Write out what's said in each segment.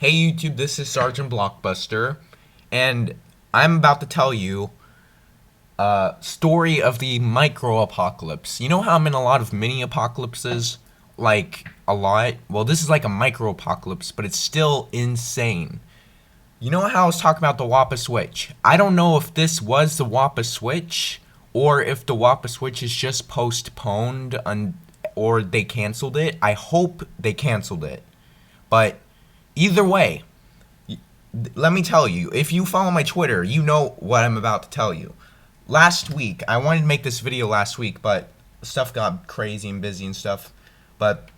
Hey YouTube, this is Sergeant Blockbuster, and I'm about to tell you a story of the micro apocalypse. You know how I'm in a lot of mini apocalypses? Like, a lot? Well, this is like a micro apocalypse, but it's still insane. You know how I was talking about the WAPA switch? I don't know if this was the WAPA switch, or if the WAPA switch is just postponed, or they canceled it. I hope they canceled it. But either way, let me tell you, if you follow my Twitter, you know what I'm about to tell you. Last week, I wanted to make this video last week, but stuff got crazy and busy and stuff. But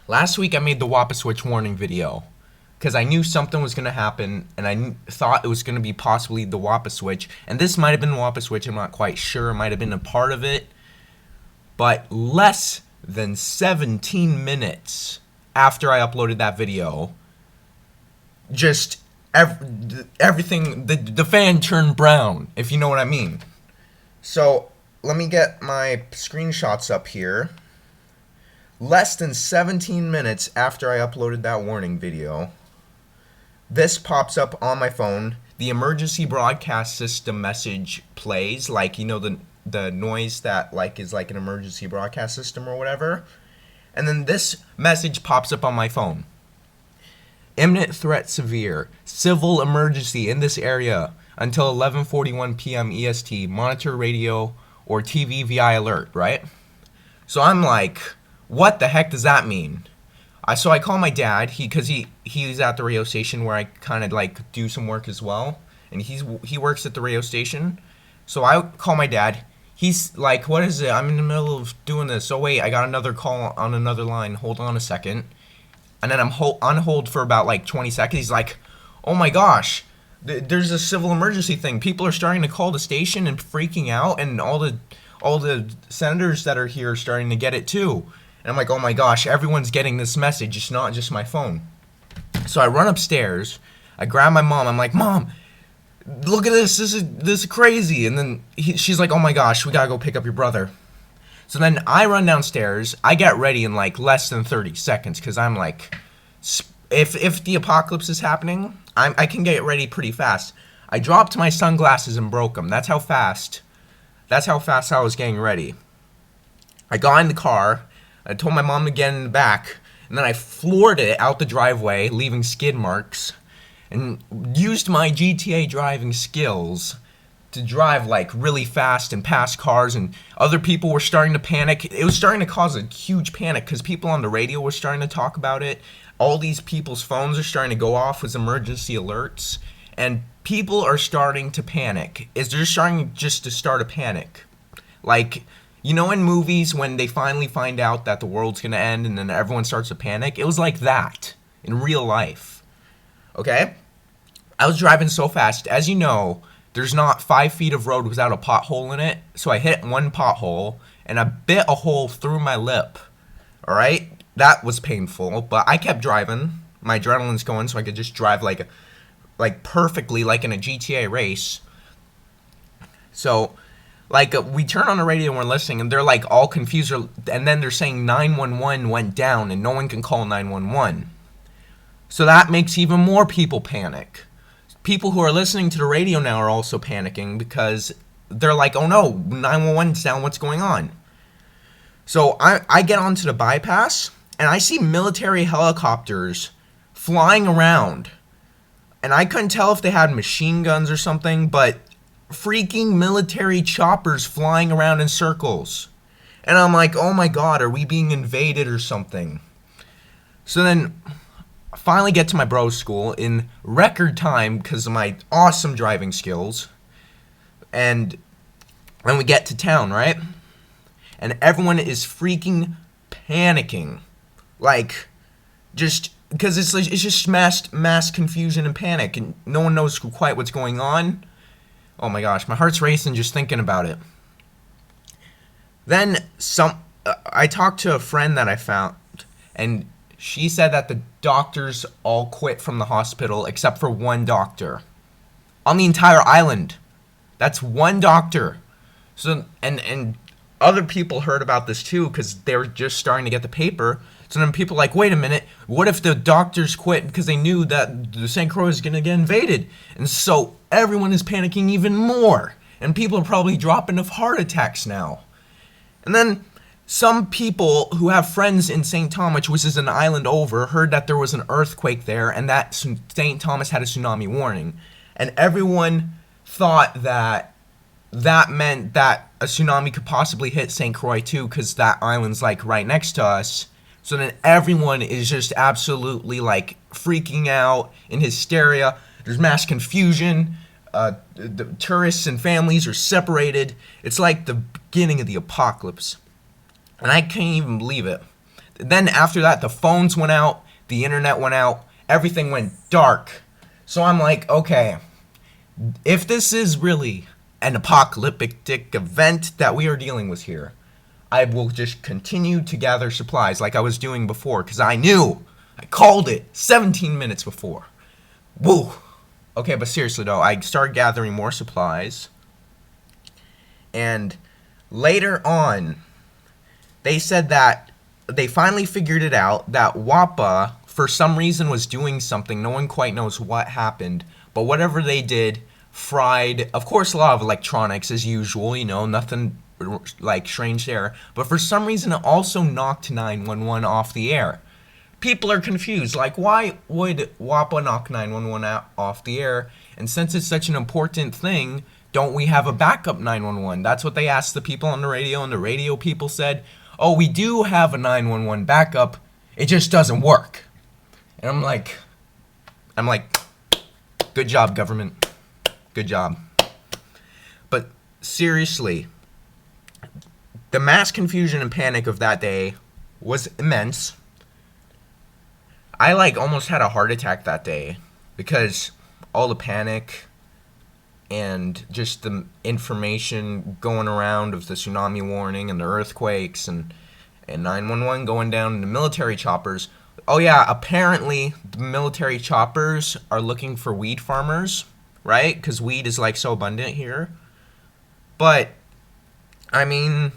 last week I made the WAPA switch warning video because I knew something was going to happen, and I thought it was going to be possibly the WAPA switch. And this might have been the WAPA switch, I'm not quite sure. It might have been a part of it. But less than 17 minutes after I uploaded that video, just everything, the fan turned brown, if you know what I mean. So let me get my screenshots up here. Less than 17 minutes after I uploaded that warning video, this pops up on my phone. The emergency broadcast system message plays, like, you know, the noise that like is like an emergency broadcast system or whatever. And then this message pops up on my phone. Imminent threat severe. Civil emergency in this area until 11:41 p.m. EST. Monitor radio or TV VI alert, right? So I'm like, what the heck does that mean? So I call my dad, because he's at the radio station where I kind of like do some work as well, and he works at the radio station. So I call my dad. He's like, what is it? I'm in the middle of doing this. Oh wait, I got another call on another line. Hold on a second. And then I'm on hold for about like 20 seconds. He's like, oh my gosh, there's a civil emergency thing. People are starting to call the station and freaking out, and all the senators that are here are starting to get it too. And I'm like, oh my gosh, everyone's getting this message. It's not just my phone. So I run upstairs. I grab my mom. I'm like, Mom, look at this. This is crazy. And then she's like, oh my gosh, we gotta go pick up your brother. So then I run downstairs. I get ready in like less than 30 seconds because I'm like, if the apocalypse is happening, I can get ready pretty fast. I dropped my sunglasses and broke them. That's how fast I was getting ready. I got in the car. I told my mom to get in the back, and then I floored it out the driveway, leaving skid marks, and used my GTA driving skills to drive like really fast and past cars, and other people were starting to panic. It was starting to cause a huge panic because people on the radio were starting to talk about it. All these people's phones are starting to go off with emergency alerts, and people are starting to panic. They're starting just to start a panic. Like, you know, in movies when they finally find out that the world's gonna end and then everyone starts to panic? It was like that in real life. Okay? I was driving so fast. As you know, there's not 5 feet of road without a pothole in it. So I hit one pothole and I bit a hole through my lip. Alright? That was painful, but I kept driving. My adrenaline's going so I could just drive like perfectly like in a GTA race. So like, we turn on the radio and we're listening, and they're like all confused, and then they're saying 911 went down and no one can call 911. So that makes even more people panic. People who are listening to the radio now are also panicking because they're like, oh no, 911's down, what's going on? So I get onto the bypass, and I see military helicopters flying around. And I couldn't tell if they had machine guns or something, but freaking military choppers flying around in circles. And I'm like, oh my god, are we being invaded or something? So then I finally get to my bro's school in record time because of my awesome driving skills. And when we get to town, right? And everyone is freaking panicking. Like, just because it's just mass confusion and panic, and no one knows quite what's going on. Oh my gosh, my heart's racing just thinking about it. Then I talked to a friend that I found, and she said that the doctors all quit from the hospital except for one doctor on the entire island. That's one doctor. So and other people heard about this too because they were just starting to get the paper. So then people are like, wait a minute, what if the doctors quit because they knew that the St. Croix is going to get invaded? And so everyone is panicking even more. And people are probably dropping of heart attacks now. And then some people who have friends in St. Thomas, which is an island over, heard that there was an earthquake there and that St. Thomas had a tsunami warning. And everyone thought that that meant that a tsunami could possibly hit St. Croix too, because that island's like right next to us. So then everyone is just absolutely like freaking out in hysteria. There's mass confusion. The tourists and families are separated. It's like the beginning of the apocalypse. And I can't even believe it. Then after that, the phones went out, the internet went out, everything went dark. So I'm like, okay, if this is really an apocalyptic event that we are dealing with here, I will just continue to gather supplies like I was doing before, because I knew, I called it 17 minutes before. Woo! Okay, but seriously though, I started gathering more supplies, and later on, they said that they finally figured it out, that WAPA, for some reason, was doing something. No one quite knows what happened, but whatever they did, fried, of course, a lot of electronics as usual, you know, nothing like strange there, but for some reason it also knocked 911 off the air. People are confused, like, why would WAPA knock 911 off the air? And since it's such an important thing, don't we have a backup 911? That's what they asked the people on the radio, and the radio people said, oh, we do have a 911 backup, it just doesn't work. And I'm like, good job, government. Good job. But seriously, the mass confusion and panic of that day was immense. I like almost had a heart attack that day because all the panic and just the information going around of the tsunami warning and the earthquakes and 911 going down and the military choppers. Oh yeah, apparently the military choppers are looking for weed farmers, right? Because weed is like so abundant here. But I mean,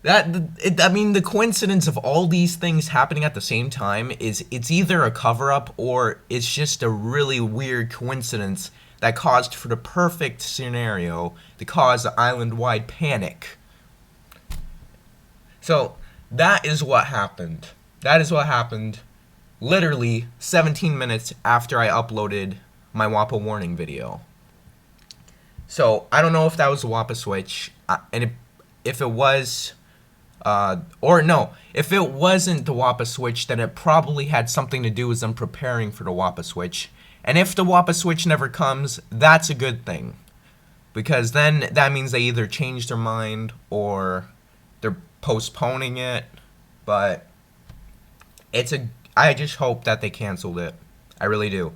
the coincidence of all these things happening at the same time it's either a cover-up or it's just a really weird coincidence that caused for the perfect scenario to cause an island-wide panic. So that is what happened. That is what happened literally 17 minutes after I uploaded my WAPA warning video. So I don't know if that was a WAPA switch, and if it was, if it wasn't the WAPA switch, then it probably had something to do with them preparing for the WAPA switch. And if the WAPA switch never comes, that's a good thing, because then that means they either changed their mind or they're postponing it. But I just hope that they canceled it. I really do.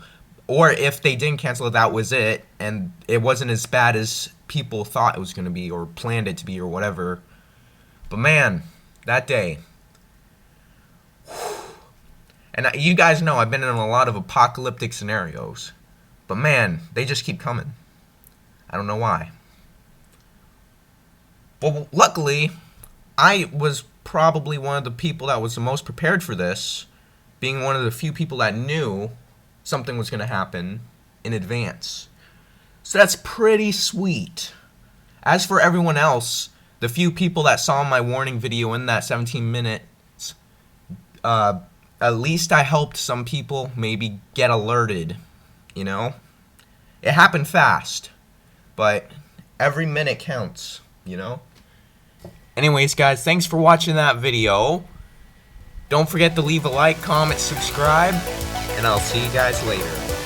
Or if they didn't cancel it, that was it, and it wasn't as bad as people thought it was going to be or planned it to be or whatever. But man, that day. And you guys know I've been in a lot of apocalyptic scenarios. But man, they just keep coming. I don't know why. Well, luckily, I was probably one of the people that was the most prepared for this, being one of the few people that knew something was going to happen in advance. So that's pretty sweet. As for everyone else, the few people that saw my warning video in that 17 minutes, at least I helped some people maybe get alerted, you know? It happened fast, but every minute counts, you know? Anyways, guys, thanks for watching that video. Don't forget to leave a like, comment, subscribe, and I'll see you guys later.